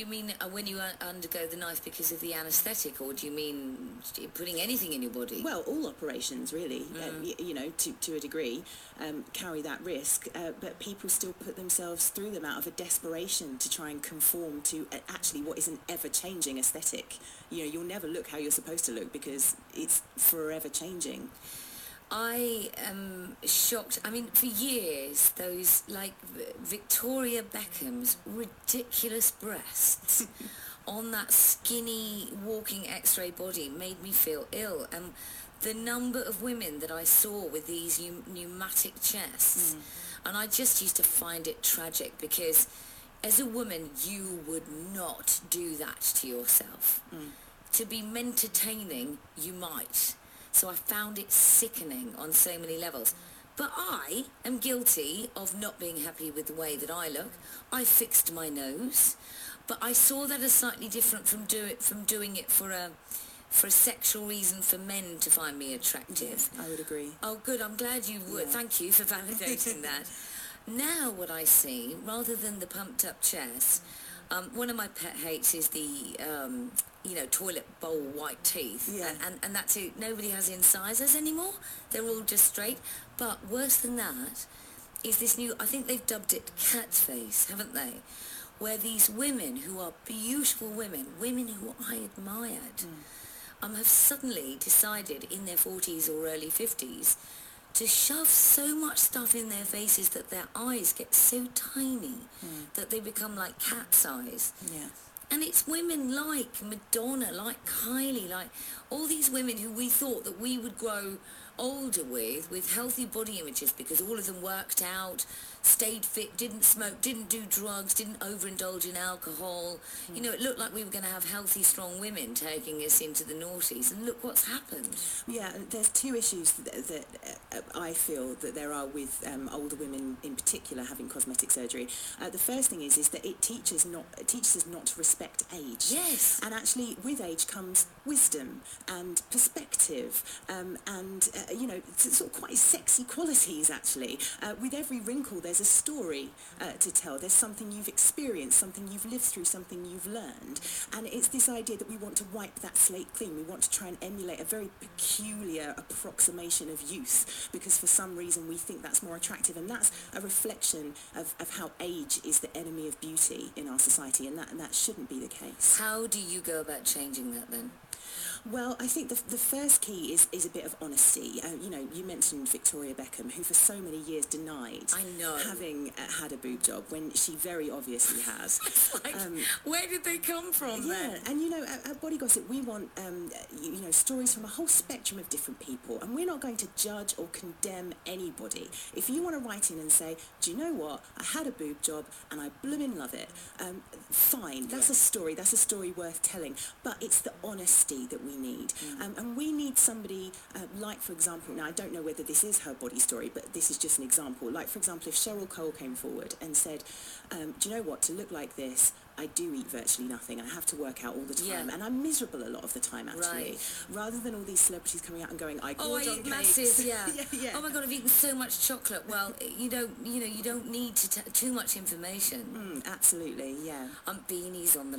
you mean when you undergo the knife because of the anaesthetic, or do you mean putting anything in your body? Well, all operations really, you know, to a degree, carry that risk, but people still put themselves through them out of a desperation to try and conform to actually what is an ever-changing aesthetic. You know, you'll never look how you're supposed to look because it's forever changing. I am shocked. I mean, for years, those, like, Victoria Beckham's ridiculous breasts on that skinny walking x-ray body made me feel ill. And the number of women that I saw with these pneumatic chests, and I just used to find it tragic, because as a woman, you would not do that to yourself. To be entertaining, you might. So I found it sickening on so many levels. But I am guilty of not being happy with the way that I look. I fixed my nose, but I saw that as slightly different from doing it for a sexual reason, for men to find me attractive. I would agree. Oh, good. I'm glad you would. Yeah. Thank you for validating that. Now what I see, rather than the pumped up chest, one of my pet hates is the, you know, toilet bowl white teeth. Yeah. And that's it. Nobody has incisors anymore. They're all just straight. But worse than that is this new, I think they've dubbed it cat face, haven't they? Where these women who are beautiful women who I admired, have suddenly decided in their 40s or early 50s to shove so much stuff in their faces that their eyes get so tiny that they become like cat's eyes. Yeah. And it's women like Madonna, like Kylie, like all these women who we thought that we would grow older with healthy body images, because all of them worked out, stayed fit, didn't smoke, didn't do drugs, didn't overindulge in alcohol. You know, it looked like we were going to have healthy, strong women taking us into the noughties, and look what's happened. Yeah, there's two issues that I feel that there are with older women in particular having cosmetic surgery. The first thing is that it teaches us not to respect age. Yes. And actually, with age comes wisdom and perspective, and you know, sort of quite sexy qualities actually. With every wrinkle there's a story to tell. There's something you've experienced, something you've lived through, something you've learned. And it's this idea that we want to wipe that slate clean. We want to try and emulate a very peculiar approximation of youth, because for some reason we think that's more attractive, and that's a reflection of how age is the enemy of beauty in our society, and that shouldn't be the case. How do you go about changing that then? Well, I think the first key is a bit of honesty. You know, you mentioned Victoria Beckham, who for so many years denied having had a boob job when she very obviously has. Like, where did they come from then? And you know, at Body Gossip, we want you know, stories from a whole spectrum of different people, and we're not going to judge or condemn anybody. If you want to write in and say, do you know what, I had a boob job and I blooming love it, fine, that's a story worth telling, but it's the honesty that we need. And we need somebody like, for example, now I don't know whether this is her body story, but this is just an example. Like, for example, if Cheryl Cole came forward and said, do you know what, to look like this, I do eat virtually nothing, and I have to work out all the time, and I'm miserable a lot of the time, actually. Rather than all these celebrities coming out and going, I gorge on eat masses, yeah. Oh my God, I've eaten so much chocolate. Well, you don't need too much information. Absolutely, yeah. Beanies on the